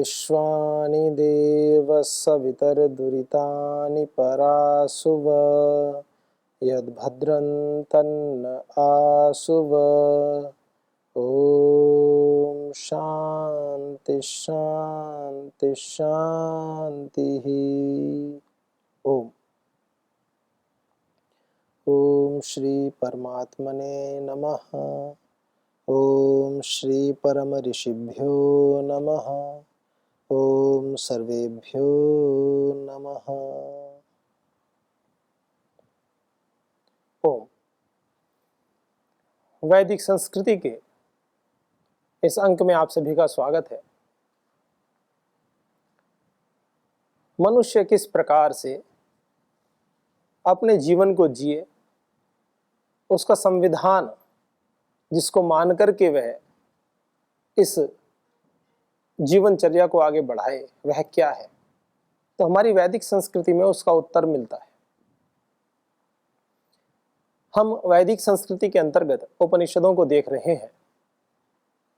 विश्वानि देव सवितर्दुरितानि परासुव यद्भद्रं तन्न आसुव। ओम शांति शांति शांति। ओम। ओम श्री परमात्मने नमः। ओम श्री परम ऋषिभ्यो नमः। ओम सर्वेभ्यो नमः। ओम। वैदिक संस्कृति के इस अंक में आप सभी का स्वागत है। मनुष्य किस प्रकार से अपने जीवन को जिए, उसका संविधान जिसको मान करके वह इस जीवनचर्या को आगे बढ़ाए, वह क्या है, तो हमारी वैदिक संस्कृति में उसका उत्तर मिलता है। हम वैदिक संस्कृति के अंतर्गत उपनिषदों को देख रहे हैं।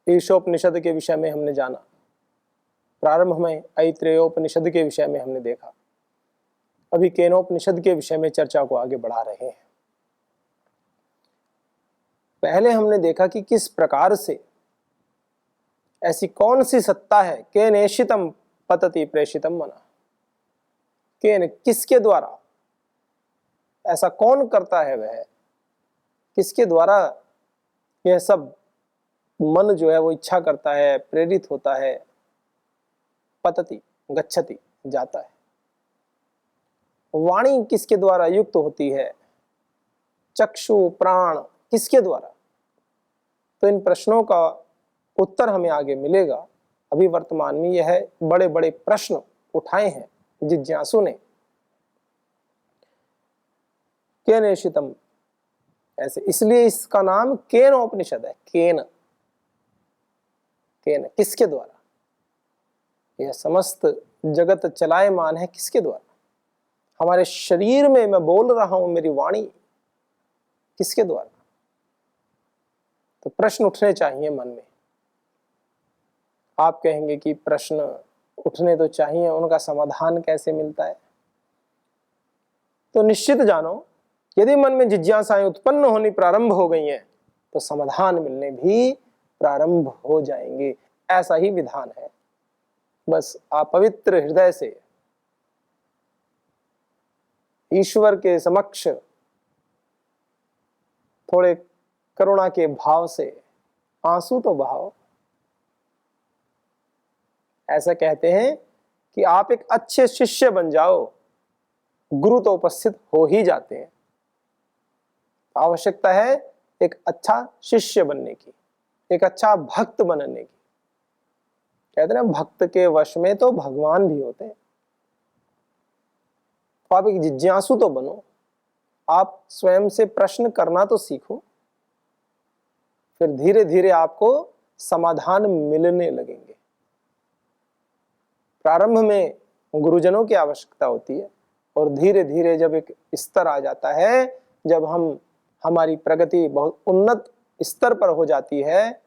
ईशोपनिषद के विषय में हमने जाना, प्रारंभ में ऐत्रेयोपनिषद के विषय में हमने देखा, अभी केनोपनिषद के विषय में चर्चा को आगे बढ़ा रहे हैं। पहले हमने देखा कि किस प्रकार से ऐसी कौन सी सत्ता है, केनेशितम पतति प्रेषितम मना, केन किसके द्वारा, ऐसा कौन करता है, वह किसके द्वारा यह सब मन जो है वो इच्छा करता है, प्रेरित होता है, पतति गच्छति जाता है। वाणी किसके द्वारा युक्त होती है, चक्षु प्राण किसके द्वारा। तो इन प्रश्नों का उत्तर हमें आगे मिलेगा। अभी वर्तमान में यह बड़े बड़े प्रश्न उठाए हैं जिज्ञासु ने। केनेशितम ऐसे, इसलिए इसका नाम केनोपनिषद है। केन केन किसके द्वारा, यह समस्त जगत चलायमान है किसके द्वारा। हमारे शरीर में मैं बोल रहा हूं, मेरी वाणी किसके द्वारा। तो प्रश्न उठने चाहिए मन में। आप कहेंगे कि प्रश्न उठने तो चाहिए, उनका समाधान कैसे मिलता है। तो निश्चित जानो, यदि मन में जिज्ञासाएं उत्पन्न होनी प्रारंभ हो गई हैं तो समाधान मिलने भी प्रारंभ हो जाएंगे। ऐसा ही विधान है। बस आप पवित्र हृदय से ईश्वर के समक्ष थोड़े करुणा के भाव से आंसू तो बहाओ। ऐसा कहते हैं कि आप एक अच्छे शिष्य बन जाओ, गुरु तो उपस्थित हो ही जाते हैं। आवश्यकता है एक अच्छा शिष्य बनने की, एक अच्छा भक्त बनने की। कहते हैं भक्त के वश में तो भगवान भी होते हैं। तो आप एक जिज्ञासु तो बनो, आप स्वयं से प्रश्न करना तो सीखो, फिर धीरे धीरे आपको समाधान मिलने लगेंगे। प्रारंभ में गुरुजनों की आवश्यकता होती है और धीरे धीरे जब एक स्तर आ जाता है, जब हमारी प्रगति बहुत उन्नत स्तर पर हो जाती है,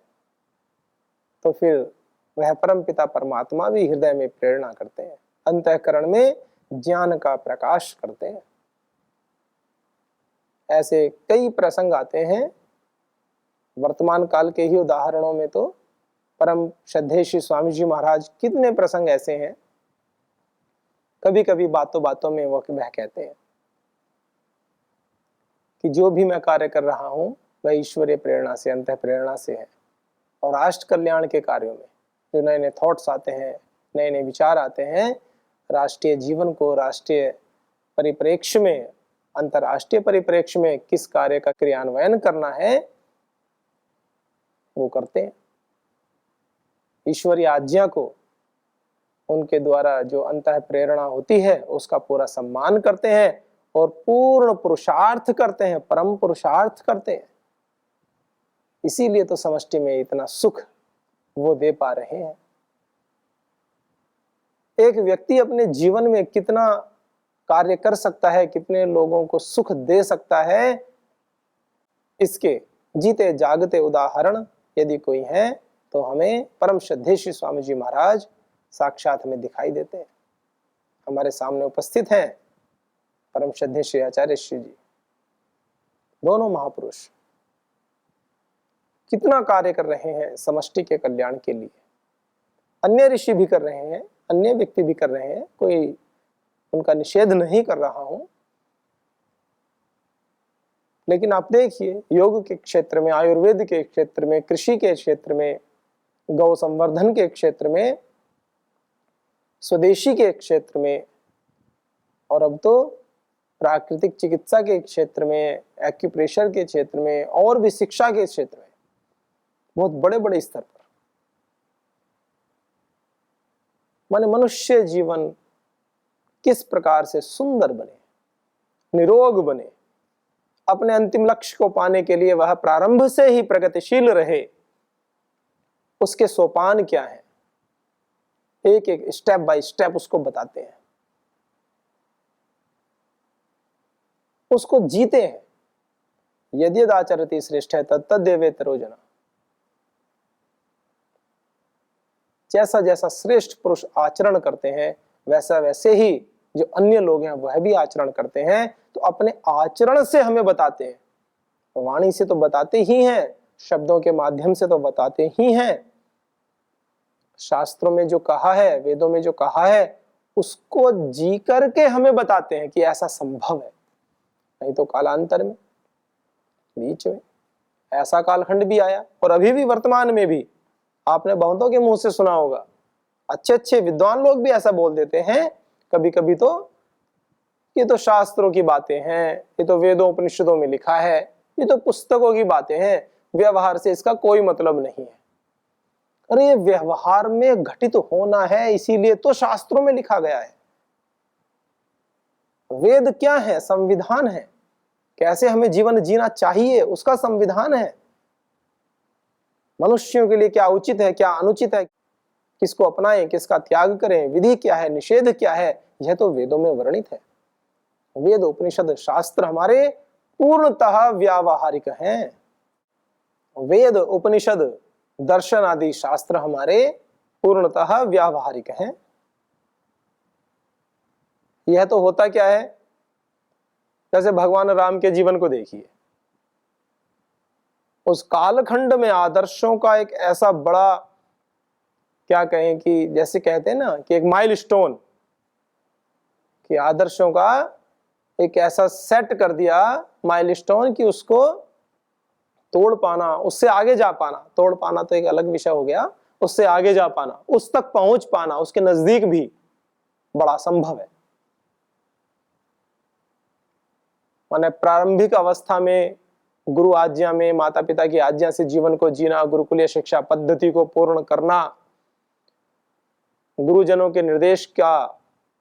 तो फिर वह परम पिता परमात्मा भी हृदय में प्रेरणा करते हैं, अंतःकरण में ज्ञान का प्रकाश करते हैं। ऐसे कई प्रसंग आते हैं। वर्तमान काल के ही उदाहरणों में तो परम श्रद्धेय श्री स्वामी जी महाराज, कितने प्रसंग ऐसे हैं। कभी कभी बातों बातों में वह कहते हैं कि जो भी मैं कार्य कर रहा हूं वह ईश्वरीय प्रेरणा से, अंतः प्रेरणा से है। और राष्ट्र कल्याण के कार्यों में जो नए नए थॉट्स आते हैं, नए नए विचार आते हैं, राष्ट्रीय जीवन को राष्ट्रीय परिप्रेक्ष्य में, अंतर्राष्ट्रीय परिप्रेक्ष्य में किस कार्य का क्रियान्वयन करना है, वो करते हैं। ईश्वरीय आज्ञा को, उनके द्वारा जो अंतः प्रेरणा होती है उसका पूरा सम्मान करते हैं और पूर्ण पुरुषार्थ करते हैं, परम पुरुषार्थ करते हैं। इसीलिए तो समष्टि में इतना सुख वो दे पा रहे हैं। एक व्यक्ति अपने जीवन में कितना कार्य कर सकता है, कितने लोगों को सुख दे सकता है, इसके जीते जागते उदाहरण यदि कोई है तो हमें परम श्रद्धेय श्री स्वामी जी महाराज साक्षात हमें दिखाई देते हैं। हमारे सामने उपस्थित हैं परम श्रद्धेय श्री आचार्य श्री जी। दोनों महापुरुष कितना कार्य कर रहे हैं समष्टि के कल्याण के लिए। अन्य ऋषि भी कर रहे हैं, अन्य व्यक्ति भी कर रहे हैं, कोई उनका निषेध नहीं कर रहा हूं, लेकिन आप देखिए योग के क्षेत्र में, आयुर्वेद के क्षेत्र में, कृषि के क्षेत्र में, गौ संवर्धन के क्षेत्र में, स्वदेशी के क्षेत्र में, और अब तो प्राकृतिक चिकित्सा के क्षेत्र में, एक्यूप्रेशर के क्षेत्र में, और भी शिक्षा के क्षेत्र में बहुत बड़े बड़े स्तर पर माने मनुष्य जीवन किस प्रकार से सुंदर बने, निरोग बने, अपने अंतिम लक्ष्य को पाने के लिए वह प्रारंभ से ही प्रगतिशील रहे, उसके सोपान क्या है, एक एक स्टेप बाय स्टेप उसको बताते हैं, उसको जीते हैं। यद्यदाचरति श्रेष्ठ तत्तद्देवेतरो जना। जैसा जैसा श्रेष्ठ पुरुष आचरण करते हैं वैसा वैसे ही जो अन्य लोग हैं वह भी आचरण करते हैं। तो अपने आचरण से हमें बताते हैं, वाणी से तो बताते ही हैं, शब्दों के माध्यम से तो बताते ही हैं, शास्त्रों में जो कहा है, वेदों में जो कहा है, उसको जी करके हमें बताते हैं कि ऐसा संभव है। नहीं तो कालांतर में, बीच में ऐसा कालखंड भी आया, और अभी भी वर्तमान में भी आपने बहुतों के मुंह से सुना होगा, अच्छे अच्छे विद्वान लोग भी ऐसा बोल देते हैं कभी कभी तो, ये तो शास्त्रों की बातें हैं, ये तो वेदों उपनिषदों में लिखा है, ये तो पुस्तकों की बातें हैं, व्यवहार से इसका कोई मतलब नहीं है। अरे ये व्यवहार में घटित होना है, इसीलिए तो शास्त्रों में लिखा गया है। वेद क्या है? संविधान है, कैसे हमें जीवन जीना चाहिए उसका संविधान है। मनुष्यों के लिए क्या उचित है, क्या अनुचित है, किसको अपनाएं, किसका त्याग करें, विधि क्या है, निषेध क्या है, यह तो वेदों में वर्णित है। वेद उपनिषद शास्त्र हमारे पूर्णतः व्यावहारिक हैं। वेद उपनिषद दर्शन आदि शास्त्र हमारे पूर्णतः व्यावहारिक हैं। यह तो होता क्या है, जैसे भगवान राम के जीवन को देखिए, उस कालखंड में आदर्शों का एक ऐसा बड़ा, क्या कहें कि जैसे कहते हैं ना कि एक माइलस्टोन, कि आदर्शों का एक ऐसा सेट कर दिया माइलस्टोन कि उसको तोड़ पाना, उससे आगे जा पाना, तोड़ पाना तो एक अलग विषय हो गया, उससे आगे जा पाना, उस तक पहुंच पाना, उसके नजदीक भी बड़ा संभव है। माने प्रारंभिक अवस्था में गुरु आज्ञा में, माता पिता की आज्ञा से जीवन को जीना, गुरुकुलीय शिक्षा पद्धति को पूर्ण करना, गुरुजनों के निर्देश का,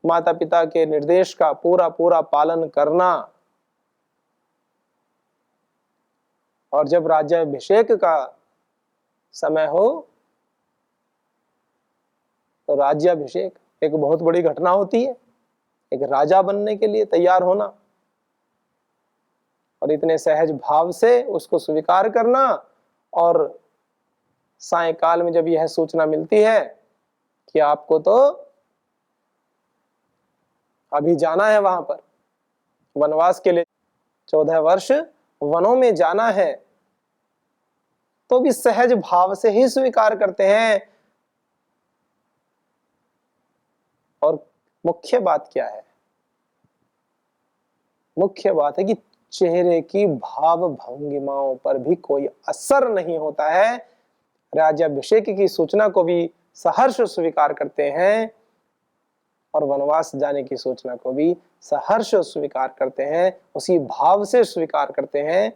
माता पिता के निर्देश का पूरा पूरा पालन करना, और जब राज्याभिषेक का समय हो तो राज्याभिषेक एक बहुत बड़ी घटना होती है, एक राजा बनने के लिए तैयार होना, और इतने सहज भाव से उसको स्वीकार करना, और सायंकाल में जब यह सूचना मिलती है कि आपको तो अभी जाना है वहां पर वनवास के लिए, 14 वर्ष वनों में जाना है, तो भी सहज भाव से ही स्वीकार करते हैं। और मुख्य बात क्या है? मुख्य बात है कि चेहरे की भाव भंगिमाओं पर भी कोई असर नहीं होता है। राज्याभिषेक की सूचना को भी सहर्ष स्वीकार करते हैं, और वनवास जाने की सूचना को भी सहर्ष स्वीकार करते हैं, उसी भाव से स्वीकार करते हैं।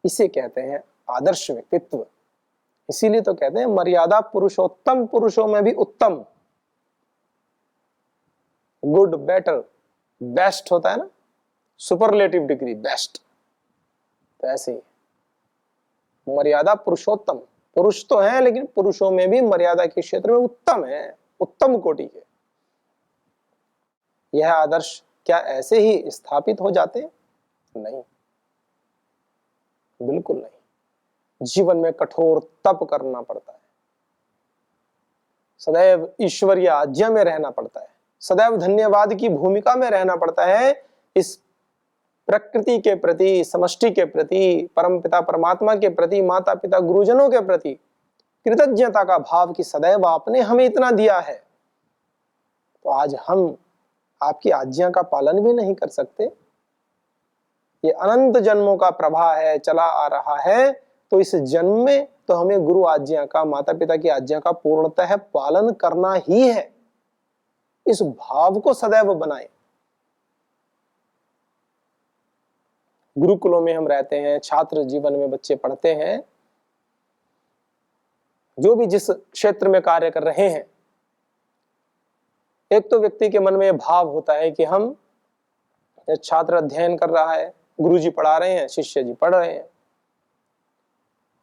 इसे कहते हैं आदर्श व्यक्तित्व। इसीलिए तो कहते हैं मर्यादा पुरुषोत्तम पुरुषों में भी उत्तम। गुड, बेटर, बेस्ट होता है ना, सुपरलेटिव डिग्री, बेस्ट। तो ऐसे ही मर्यादा पुरुषोत्तम, पुरुष तो हैं लेकिन पुरुषों में भी मर्यादा के क्षेत्र में उत्तम है, उत्तम कोटि के। यह आदर्श क्या ऐसे ही स्थापित हो जाते हैं? नहीं, बिल्कुल नहीं। जीवन में कठोर तप करना पड़ता है, सदैव ईश्वरीय आज्ञा में रहना पड़ता है, सदैव धन्यवाद की भूमिका में रहना पड़ता है। इस प्रकृति के प्रति, समष्टि के प्रति, परम पिता परमात्मा के प्रति, माता पिता गुरुजनों के प्रति कृतज्ञता का भाव कि सदैव आपने हमें इतना दिया है, तो आज हम आपकी आज्ञा का पालन भी नहीं कर सकते। ये अनंत जन्मों का प्रवाह है, चला आ रहा है, तो इस जन्म में तो हमें गुरु आज्ञा का, माता पिता की आज्ञा का पूर्णतः पालन करना ही है। इस भाव को सदैव बनाएं। गुरुकुलों में हम रहते हैं, छात्र जीवन में बच्चे पढ़ते हैं, जो भी जिस क्षेत्र में कार्य कर रहे हैं, एक तो व्यक्ति के मन में भाव होता है कि हम, छात्र अध्ययन कर रहा है, गुरुजी पढ़ा रहे हैं, शिष्य जी पढ़ रहे हैं,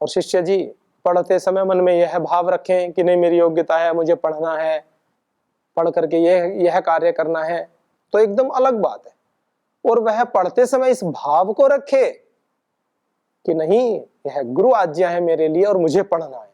और शिष्य जी पढ़ते समय मन में यह भाव रखें कि नहीं मेरी योग्यता है, मुझे पढ़ना है, पढ़ करके यह कार्य करना है, तो एकदम अलग बात है। और वह पढ़ते समय इस भाव को रखे कि नहीं यह गुरु आज्ञा है मेरे लिए और मुझे पढ़ना है,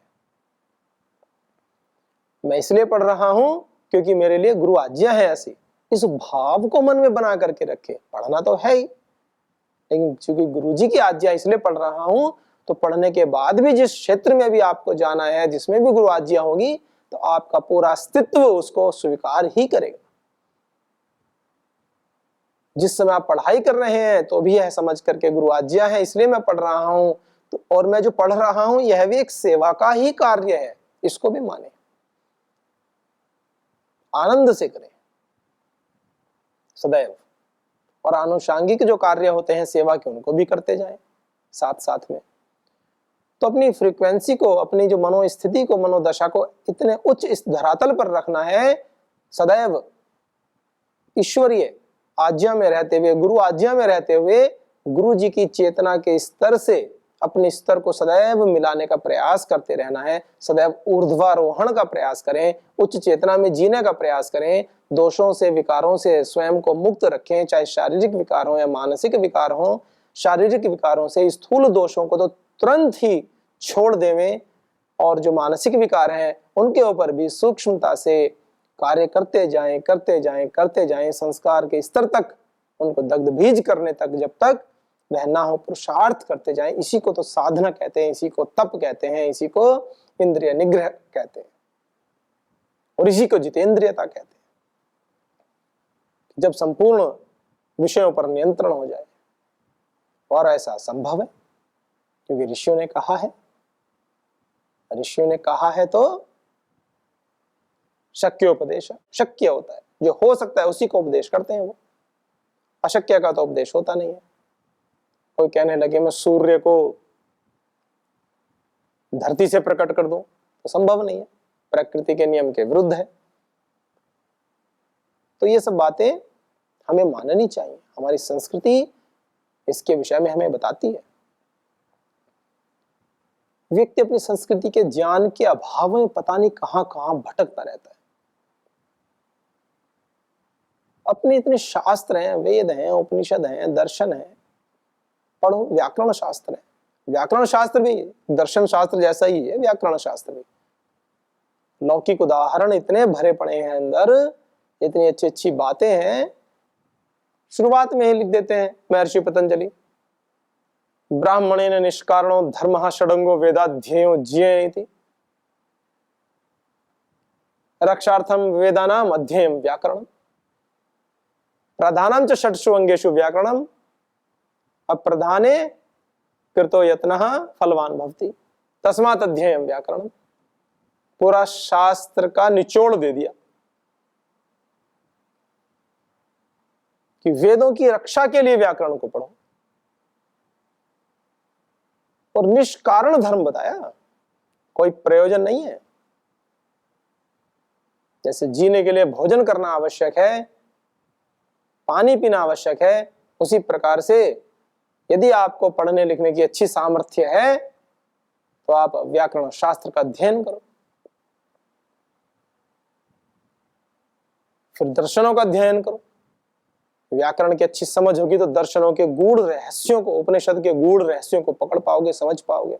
मैं इसलिए पढ़ रहा हूं क्योंकि मेरे लिए गुरु आज्ञा है ऐसी। इस भाव को मन में बना करके रखे। पढ़ना तो है ही, लेकिन क्योंकि गुरुजी की आज्ञा इसलिए पढ़ रहा हूं, तो पढ़ने के बाद भी जिस क्षेत्र में भी आपको जाना है, जिसमें भी गुरु आज्ञा होगी, तो आपका पूरा अस्तित्व उसको स्वीकार ही करेगा। जिस समय आप पढ़ाई कर रहे हैं तो भी यह समझ करके गुरु आज्ञा है इसलिए मैं पढ़ रहा हूं, तो और मैं जो पढ़ रहा हूं यह भी एक सेवा का ही कार्य है, इसको भी माने, आनंद से करें सदैव। और आनुषांगिक जो कार्य होते हैं सेवा के, उनको भी करते जाएं साथ साथ में। तो अपनी फ्रीक्वेंसी को, अपनी जो मनोस्थिति को, मनोदशा को इतने उच्च इस धरातल पर रखना है, सदैव ईश्वरीय आज्ञा में रहते हुए, गुरु आज्ञा में रहते हुए, गुरु जी की चेतना के स्तर से अपने स्तर को सदैव मिलाने का प्रयास करते रहना है। सदैव ऊर्ध्वारोहण का प्रयास करें, उच्च चेतना में जीने का प्रयास करें, दोषों से, विकारों से स्वयं को मुक्त रखें, चाहे शारीरिक विकार हो या मानसिक विकार हो। शारीरिक विकारों से, स्थूल दोषों को तो तुरंत ही छोड़ देवें, और जो मानसिक विकार हैं उनके ऊपर भी सूक्ष्मता से कार्य करते जाएं, करते जाएं, करते जाएं, संस्कार के स्तर तक, उनको दग्ध बीज करने तक, जब तक वह ना हो, पुरुषार्थ करते जाएं। इसी को तो साधना कहते हैं, इसी को तप कहते हैं, इसी को इंद्रिय निग्रह कहते हैं, और इसी को जितेंद्रियता कहते हैं। जब संपूर्ण विषयों पर नियंत्रण हो जाए, और ऐसा संभव है क्योंकि ऋषियों ने कहा है, ऋषियों ने कहा है तो शक्योपदेश, शक्य होता है, जो हो सकता है उसी को उपदेश करते हैं वो, अशक्य का तो उपदेश होता नहीं है। कोई कहने लगे मैं सूर्य को धरती से प्रकट कर दूं, तो संभव नहीं है, प्रकृति के नियम के विरुद्ध है। तो ये सब बातें हमें माननी चाहिए, हमारी संस्कृति इसके विषय में हमें बताती है। व्यक्ति अपनी संस्कृति के ज्ञान के अभाव में पता नहीं कहां कहां भटकता रहता है। अपने इतने शास्त्र हैं, वेद हैं, उपनिषद हैं, दर्शन हैं, पढ़ो, व्याकरण शास्त्र है, व्याकरण शास्त्र भी दर्शन शास्त्र जैसा ही है, व्याकरण शास्त्र भी। लौकिक उदाहरण इतने भरे पड़े हैं अंदर, इतनी अच्छी अच्छी बातें हैं। शुरुआत में ही लिख देते हैं महर्षि पतंजलि, ब्राह्मणेन निष्कारणो धर्मः षडंगो वेदाध्येयो ज्ञेयति, रक्षार्थम वेदानाम अध्ययम व्याकरणम, प्रधानम च षट्सु अंगेषु व्याकरणम, अप्रधाने कृतो यत्नः फलवान भवति, तस्मात् अध्ययम व्याकरणम। पूरा शास्त्र का निचोड़ दे दिया कि वेदों की रक्षा के लिए व्याकरण को पढ़ो, और निष्कारण धर्म बताया, कोई प्रयोजन नहीं है। जैसे जीने के लिए भोजन करना आवश्यक है, पानी पीना आवश्यक है, उसी प्रकार से यदि आपको पढ़ने लिखने की अच्छी सामर्थ्य है तो आप व्याकरण शास्त्र का अध्ययन करो, फिर दर्शनों का अध्ययन करो। व्याकरण की अच्छी समझ होगी तो दर्शनों के गूढ़ रहस्यों को, उपनिषद के गूढ़ रहस्यों को पकड़ पाओगे, समझ पाओगे।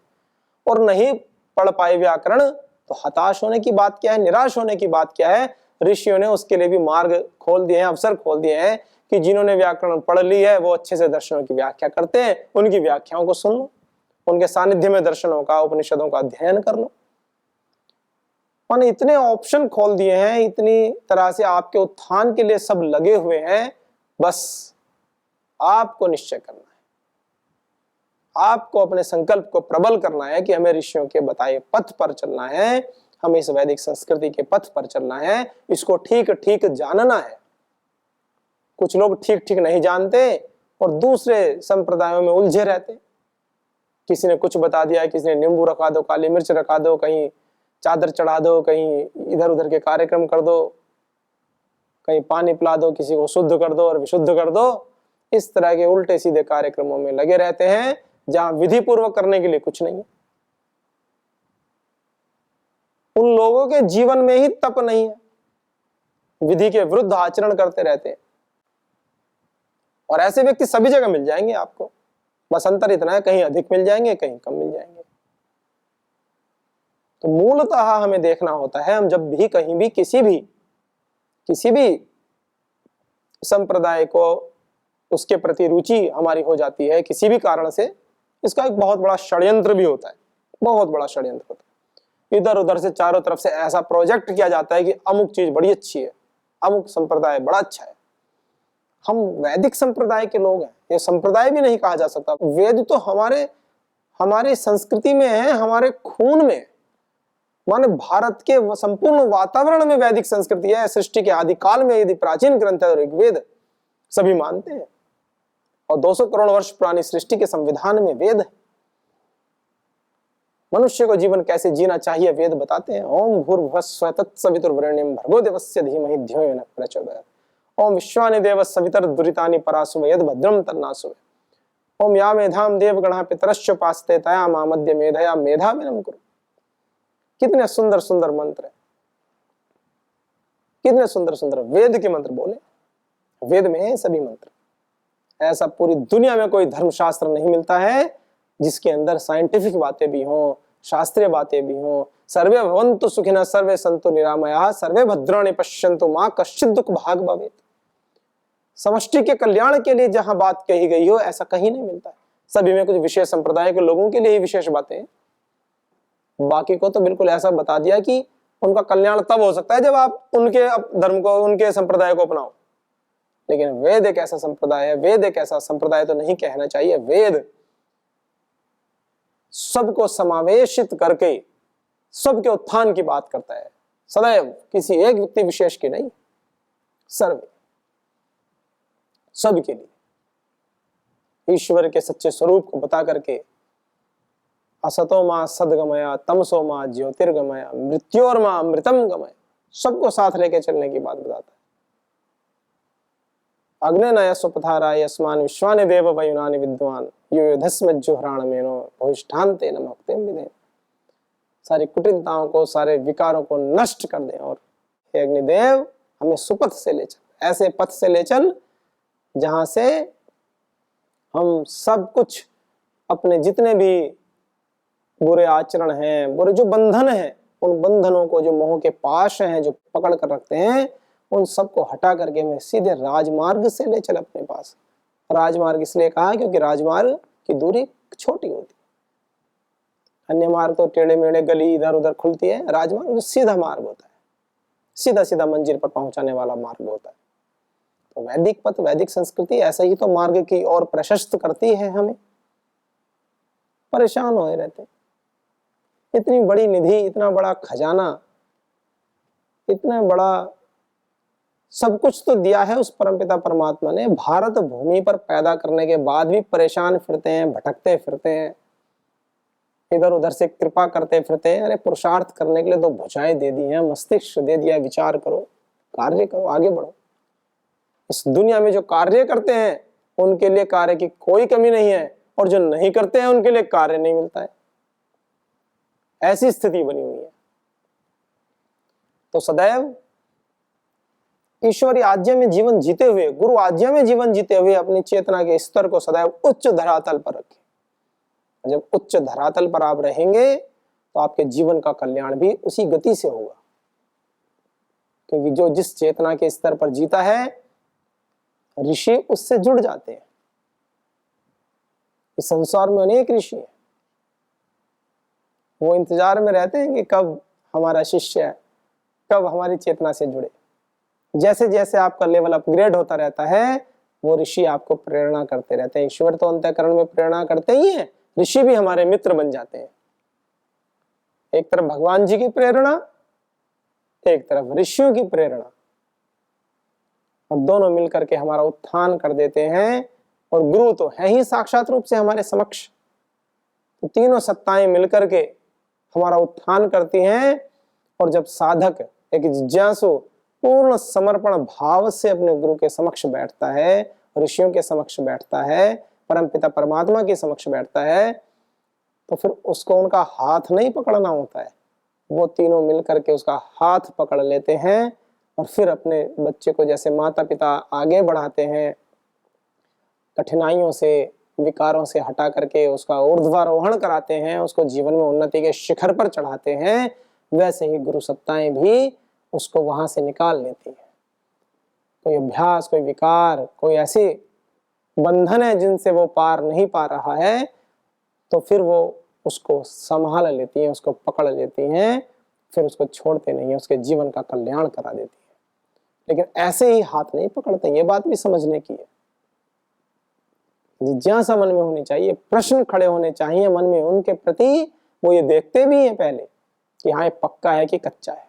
और नहीं पढ़ पाए व्याकरण तो हताश होने की बात क्या है, निराश होने की बात क्या है? ऋषियों ने उसके लिए भी मार्ग खोल दिए हैं, अवसर खोल दिए हैं कि जिन्होंने व्याकरण पढ़ ली है वो अच्छे से दर्शनों की व्याख्या करते हैं, उनकी व्याख्याओं को सुन लो, उनके सानिध्य में दर्शनों का, उपनिषदों का अध्ययन कर लो। माने इतने ऑप्शन खोल दिए हैं, इतनी तरह से आपके उत्थान के लिए सब लगे हुए हैं। बस आपको निश्चय करना है, आपको अपने संकल्प को प्रबल करना है कि हमें ऋषियों के बताए पथ पर चलना है, हमें इस वैदिक संस्कृति के पथ पर चलना है, इसको ठीक ठीक जानना है। कुछ लोग ठीक ठीक नहीं जानते और दूसरे संप्रदायों में उलझे रहते। किसी ने कुछ बता दिया, किसी ने नींबू रखा दो, काली मिर्च रखा दो, कहीं चादर चढ़ा दो, कहीं इधर उधर के कार्यक्रम कर दो, कहीं पानी पिला दो, किसी को शुद्ध कर दो और विशुद्ध कर दो। इस तरह के उल्टे सीधे कार्यक्रमों में लगे रहते हैं जहां विधि पूर्वक करने के लिए कुछ नहीं है। उन लोगों के जीवन में ही तप नहीं है, विधि के विरुद्ध आचरण करते रहते हैं। और ऐसे व्यक्ति सभी जगह मिल जाएंगे आपको, बस अंतर इतना है कहीं अधिक मिल जाएंगे, कहीं कम मिल जाएंगे। तो मूलतः हमें देखना होता है, हम जब भी कहीं भी किसी भी संप्रदाय को उसके प्रति रुचि हमारी हो जाती है किसी भी कारण से, इसका एक बहुत बड़ा षड्यंत्र भी होता है, बहुत बड़ा षड्यंत्र होता है। इधर उधर से चारों तरफ से ऐसा प्रोजेक्ट किया जाता है कि अमुक चीज बड़ी अच्छी है, अमुक संप्रदाय बड़ा अच्छा है। हम वैदिक संप्रदाय के लोग हैं, ये संप्रदाय भी नहीं कहा जा सकता। वेद तो हमारे संस्कृति में है, हमारे खून में। माने भारत के संपूर्ण वातावरण में वैदिक संस्कृति है। सृष्टि के आदिकाल में यदि प्राचीन ग्रंथ है ऋग्वेद, सभी मानते हैं। और 200 करोड़ वर्ष पुरानी सृष्टि के संविधान में वेद है। मनुष्य को जीवन कैसे जीना चाहिए वेद बताते हैं। ओम भूर्भुवः स्वः तत्सवितुर्वरेण्यं भर्गो देवस्य धीमहि धियो यो नः प्रचोदयात्। ओम विश्वानि देवः सवितर् दुरितानि परासुव यद् भद्रं तन्नासुव। ओम या मेधाम देवगणः पितरश्च उपासते तया मामद्य मेधया मेधाविनं कुरु। कितने सुंदर सुंदर मंत्र है, कितने सुंदर सुंदर वेद के मंत्र बोले। वेद में है सभी मंत्र। ऐसा पूरी दुनिया में कोई धर्मशास्त्र नहीं मिलता है जिसके अंदर साइंटिफिक बातें भी हों, शास्त्रीय बातें भी हों। सर्वे भवन्तु सुखिनः सर्वे सन्तु निरामयाः सर्वे भद्राणि पश्यन्तु मा कश्चित् दुःख भाग् भवेत्। समष्टि के कल्याण के लिए जहां बात कही गई हो ऐसा कहीं नहीं मिलता है। सभी में कुछ विशेष संप्रदाय के लोगों के लिए ही विशेष बातें हैं, बाकी को तो बिल्कुल ऐसा बता दिया कि उनका कल्याण तब हो सकता है जब आप उनके धर्म को, उनके संप्रदाय को अपनाओ। लेकिन वेद एक ऐसा संप्रदाय है, वेद एक ऐसा संप्रदाय तो नहीं कहना चाहिए, वेद सबको समावेशित करके सबके उत्थान की बात करता है सदैव, किसी एक व्यक्ति विशेष की नहीं, सर्व सब के लिए ईश्वर के सच्चे स्वरूप को बता करके असतो मां सद्गमया तमसो मां ज्योतिर्गमया मृत्योर्मा अमृतम गमय, सबको साथ लेके चलने की बात बताता है। अग्नेनाय स्वपथाराय अस्मान विश्वानि देव वयुनानि विद्वान यो युधस्मज्जुहराणमेनो भविष्ठान्तेन मुक्तिं विदेन। सारी कुटिलताओं को, सारे विकारों को नष्ट कर दे और हे अग्निदेव हमें सुपथ से ले चल, ऐसे पथ से ले चल जहां से हम सब कुछ अपने जितने भी बुरे आचरण हैं, बुरे जो बंधन हैं, उन बंधनों को, जो मोह के पाश हैं, जो पकड़ कर रखते हैं, उन सबको हटा करके हमें सीधे राजमार्ग से ले चल अपने पास। राजमार्ग इसलिए कहा क्योंकि राजमार्ग की दूरी छोटी होती है। अन्य मार्ग तो टेढ़े मेढ़े गली इधर उधर खुलती है, राजमार्ग सीधा मार्ग होता है, सीधा सीधा मंजिल पर पहुंचाने वाला मार्ग होता है। तो वैदिक पथ, वैदिक संस्कृति ऐसा ही तो मार्ग की और प्रशस्त करती है। हमें परेशान होए रहते, इतनी बड़ी निधि, इतना बड़ा खजाना, इतना बड़ा सब कुछ तो दिया है उस परमपिता परमात्मा ने, भारत भूमि पर पैदा करने के बाद भी परेशान फिरते हैं, भटकते फिरते हैं, इधर उधर से कृपा करते फिरते हैं। अरे पुरुषार्थ करने के लिए तो भुजाएं दे दी हैं, मस्तिष्क दे दिया, विचार करो, कार्य करो, आगे बढ़ो। इस दुनिया में जो कार्य करते हैं उनके लिए कार्य की कोई कमी नहीं है, और जो नहीं करते हैं उनके लिए कार्य नहीं मिलता है। ऐसी स्थिति बनी हुई है। तो सदैव ईश्वरी आज्ञा में जीवन जीते हुए, गुरु आज्ञा में जीवन जीते हुए अपनी चेतना के स्तर को सदैव उच्च धरातल पर रखें। जब उच्च धरातल पर आप रहेंगे तो आपके जीवन का कल्याण भी उसी गति से होगा। क्योंकि जो जिस चेतना के स्तर पर जीता है, ऋषि उससे जुड़ जाते हैं। इस संसार में अनेक ऋषि हैं, वो इंतजार में रहते हैं कि कब हमारा शिष्य, कब हमारी चेतना से जुड़े। जैसे जैसे आपका लेवल अपग्रेड होता रहता है, वो ऋषि आपको प्रेरणा करते रहते हैं। ईश्वर तो अंतःकरण में प्रेरणा करते ही हैं, ऋषि भी हमारे मित्र बन जाते हैं। एक तरफ भगवान जी की प्रेरणा, एक तरफ ऋषियों की प्रेरणा, और दोनों मिलकर के हमारा उत्थान कर देते हैं। और गुरु तो है ही साक्षात रूप से हमारे समक्ष, तो तीनों सत्ताएं मिलकर के हमारा उत्थान करती हैं। और जब साधक एक जिज्ञासु पूर्ण समर्पण भाव से अपने गुरु के समक्ष बैठता है, ऋषियों के समक्ष बैठता है, परमपिता परमात्मा के समक्ष बैठता है, तो फिर उसको उनका हाथ नहीं पकड़ना होता है, वो तीनों मिलकर के उसका हाथ पकड़ लेते हैं। और फिर अपने बच्चे को जैसे माता पिता आगे बढ़ाते हैं, कठिनाइयों से, विकारों से हटा करके उसका ऊर्ध्वारोहण कराते हैं, उसको जीवन में उन्नति के शिखर पर चढ़ाते हैं, वैसे ही गुरु सत्ताएं भी उसको वहां से निकाल लेती है। कोई अभ्यास, कोई विकार, कोई ऐसी बंधन है जिनसे वो पार नहीं पा रहा है, तो फिर वो उसको संभाल लेती हैं, उसको पकड़ लेती हैं, फिर उसको छोड़ते नहीं है, उसके जीवन का कल्याण करा देती है। लेकिन ऐसे ही हाथ नहीं पकड़ते, ये बात भी समझने की है। जिज्ञासा मन में होनी चाहिए, प्रश्न खड़े होने चाहिए मन में उनके प्रति। वो ये देखते भी हैं पहले कि हाँ ये पक्का है कि कच्चा है।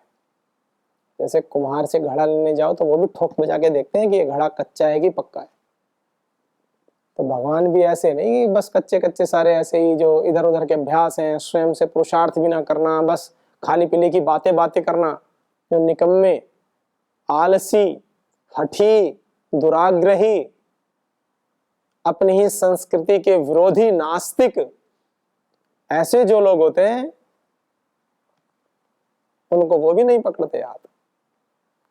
जैसे कुम्हार से घड़ा लेने जाओ तो वो भी ठोक बजा के देखते हैं कि ये घड़ा कच्चा है कि पक्का है। तो भगवान भी ऐसे नहीं कि बस कच्चे कच्चे सारे ऐसे ही जो इधर उधर के अभ्यास हैं, स्वयं से पुरुषार्थ भी ना करना, बस खाली पीने की बातें बातें करना, जो निकम्मे, आलसी, हठी, दुराग्रही, अपनी ही संस्कृति के विरोधी, नास्तिक, ऐसे जो लोग होते हैं उनको वो भी नहीं पकड़ते हाथ।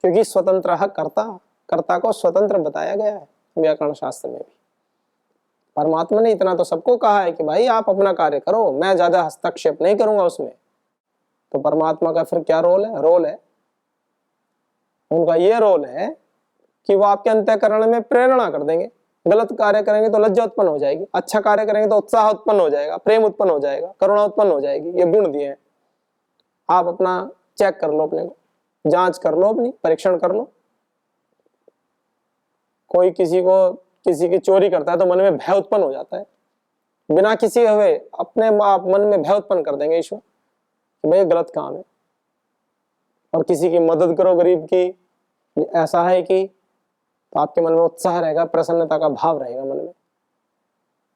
क्योंकि स्वतंत्र कर्ता को स्वतंत्र बताया गया है व्याकरण शास्त्र में भी। परमात्मा ने इतना तो सबको कहा है कि भाई आप अपना कार्य करो, मैं ज्यादा हस्तक्षेप नहीं करूंगा उसमें। तो परमात्मा का फिर क्या रोल है? उनका ये रोल है कि वो आपके अंतःकरण में प्रेरणा कर देंगे। गलत कार्य करेंगे तो लज्जा उत्पन्न हो जाएगी, अच्छा कार्य करेंगे तो उत्साह उत्पन्न हो जाएगा, प्रेम उत्पन्न हो जाएगा, करुणा उत्पन्न हो जाएगी। ये गुण दिए हैं। आप अपना चेक कर लो, अपने को जांच कर लो, अपनी परीक्षण कर लो। कोई किसी की चोरी करता है तो मन में भय उत्पन्न हो जाता है, बिना किसी हुए अपने आप मन में भय उत्पन्न कर देंगे ईश्वर कि भाई गलत काम है। और किसी की मदद करो गरीब की, ऐसा है कि तो आपके मन में उत्साह रहेगा, प्रसन्नता का भाव रहेगा मन में।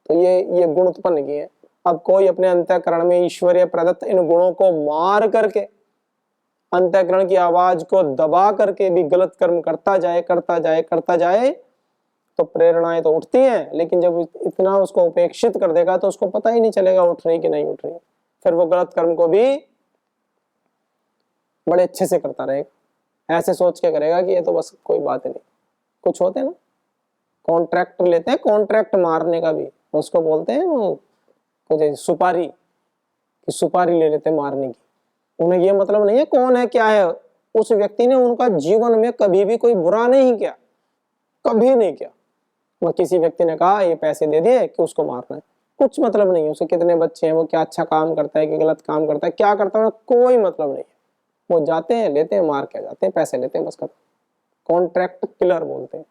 तो ये गुण उत्पन्न किए। अब कोई अपने अंतःकरण में ईश्वरीय प्रदत्त इन गुणों को मार करके, अंतःकरण की आवाज को दबा करके भी गलत कर्म करता जाए, तो प्रेरणाएं तो उठती हैं, लेकिन जब इतना उसको उपेक्षित कर देगा तो उसको पता ही नहीं चलेगा उठ रही कि नहीं उठ रही। फिर वो गलत कर्म को भी बड़े अच्छे से करता रहेगा, ऐसे सोच के करेगा कि ये तो बस कोई बात नहीं। कुछ होते हैं ना, कॉन्ट्रैक्ट लेते हैं, कॉन्ट्रैक्ट मारने का भी उसको बोलते हैं, वो कुछ सुपारी ले लेते हैं मारने की। उन्हें ये मतलब नहीं है कौन है क्या है, उस व्यक्ति ने उनका जीवन में कभी भी कोई बुरा नहीं किया, कभी नहीं किया। वह किसी व्यक्ति ने कहा ये पैसे दे दिए कि उसको मारना है, कुछ मतलब नहीं है उसे कितने बच्चे हैं, वो क्या अच्छा काम करता है कि गलत काम करता है, क्या करता है, कोई मतलब नहीं है। वो जाते हैं, लेते हैं, मार के जाते हैं, पैसे लेते हैं, बस खत्म। कॉन्ट्रैक्ट किलर बोलते हैं।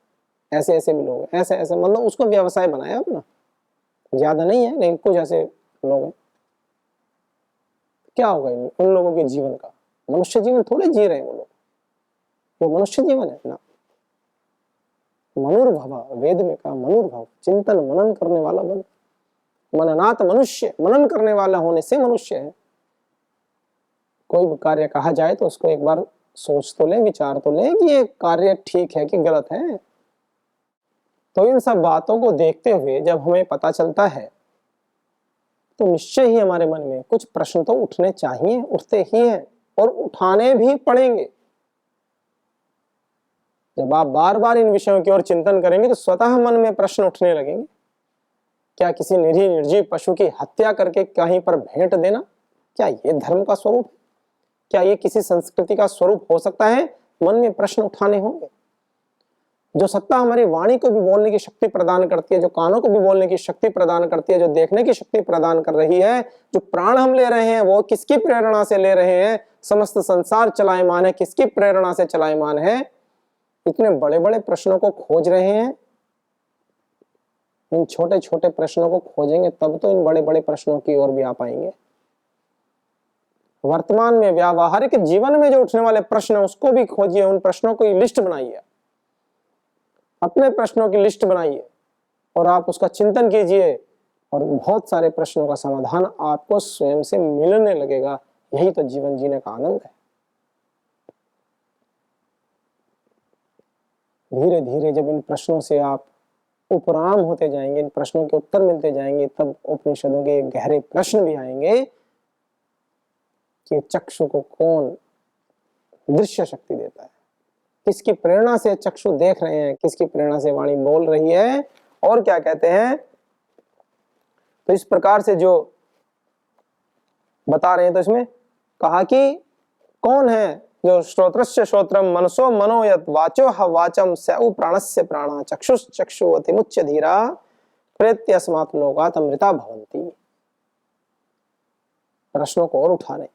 ऐसे ऐसे भी लोग हैं, ऐसे ऐसे, मतलब उसको व्यवसाय बनाया अपना। ज्यादा नहीं है लेकिन कुछ ऐसे लोग हैं। क्या होगा उन लोगों के जीवन का? मनुष्य जीवन थोड़े जी रहे हैं वो लोग, वो मनुष्य जीवन है ना। मनुर्भव, वेद में कहा मनुर्भव, चिंतन मनन करने वाला बन। मननात मनुष्य, मनन करने वाला होने से मनुष्य है। कोई भी कार्य कहा जाए तो उसको एक बार सोच तो ले, विचार तो ले कि ये कार्य ठीक है कि गलत है। तो इन सब बातों को देखते हुए जब हमें पता चलता है तो निश्चय ही हमारे मन में कुछ प्रश्न तो उठने चाहिए, उठते ही हैं और उठाने भी पड़ेंगे। जब आप बार बार इन विषयों की ओर चिंतन करेंगे तो स्वतः मन में प्रश्न उठने लगेंगे। क्या किसी निरीह निर्जीव पशु की हत्या करके कहीं पर भेंट देना क्या ये धर्म का स्वरूप है? क्या ये किसी संस्कृति का स्वरूप हो सकता है? मन में प्रश्न उठाने होंगे। जो सत्ता हमारी वाणी को भी बोलने की शक्ति प्रदान करती है, जो कानों को भी बोलने की शक्ति प्रदान करती है, जो देखने की शक्ति प्रदान कर रही है, जो प्राण हम ले रहे हैं वो किसकी प्रेरणा से ले रहे हैं? समस्त संसार चलायमान है, किसकी प्रेरणा से चलायमान है? इतने बड़े बड़े प्रश्नों को खोज रहे हैं। इन छोटे छोटे प्रश्नों को खोजेंगे तब तो इन बड़े बड़े प्रश्नों की ओर भी आ पाएंगे। वर्तमान में व्यावहारिक जीवन में जो उठने वाले प्रश्न है उसको भी खोजिए, उन प्रश्नों की लिस्ट बनाइए, अपने प्रश्नों की लिस्ट बनाइए और आप उसका चिंतन कीजिए और बहुत सारे प्रश्नों का समाधान आपको स्वयं से मिलने लगेगा। यही तो जीवन जीने का आनंद है। धीरे धीरे जब इन प्रश्नों से आप उपराम होते जाएंगे, इन प्रश्नों के उत्तर मिलते जाएंगे, तब उपनिषदों के गहरे प्रश्न भी आएंगे कि चक्षु को कौन दृश्य शक्ति देता है, किसकी प्रेरणा से चक्षु देख रहे हैं, किसकी प्रेरणा से वाणी बोल रही है, और क्या कहते हैं। तो इस प्रकार से जो बता रहे हैं, तो इसमें कहा कि कौन है जो श्रोत्रस्य श्रोत्रम मनसो मनो यत वाचो ह वाचम सौ प्राणस्य प्राणा चक्षुष चक्षु अतिमुच्य धीरा प्रेत्यस्मात् लोकात् अमृता भवन्ति। प्रश्नों को और उठा रहे,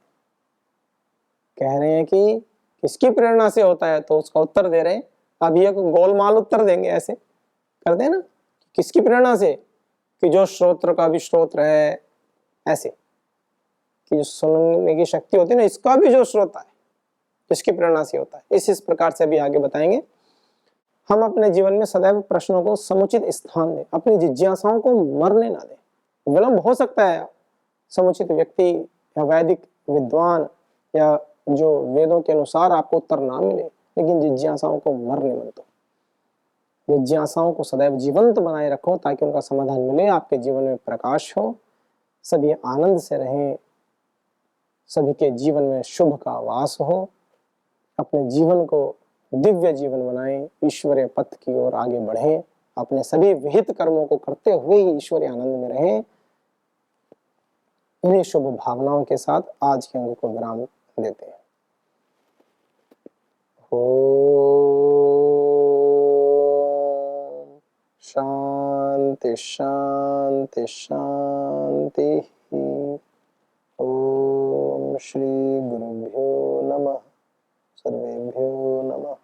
कह रहे हैं कि किसकी प्रेरणा से होता है, तो उसका उत्तर दे रहे हैं। अभी एक गोलमाल उत्तर देंगे, ऐसे कर देना, किसकी प्रेरणा से, कि जो श्रोत्र का भी श्रोत्र है, ऐसे कि जो सुनने की शक्ति होती है ना, इसका भी जो श्रोता है किसकी प्रेरणा से होता है। इस प्रकार से अभी आगे बताएंगे। हम अपने जीवन में सदैव प्रश्नों को समुचित स्थान दें, अपनी जिज्ञासाओं को मरने ना दें। विलंब हो सकता है, समुचित व्यक्ति या वैदिक विद्वान या जो वेदों के अनुसार आपको उत्तर ना मिले, लेकिन जिज्ञासाओं को मरने मत दो। जिज्ञासाओं को सदैव जीवंत बनाए रखो ताकि उनका समाधान मिले, आपके जीवन में प्रकाश हो, सभी आनंद से रहें, सभी के जीवन में शुभ का वास हो, अपने जीवन को दिव्य जीवन बनाएं, ईश्वरीय पथ की ओर आगे बढ़ें, अपने सभी विहित कर्मों को करते हुए ही ईश्वरीय आनंद में रहें। इन्हीं शुभ भावनाओं के साथ आज के अंग को विराम देते हैं। ओम शांति शांति शांति। ओम श्री गुरुभ्यो नमः। सर्वेभ्यो नमः।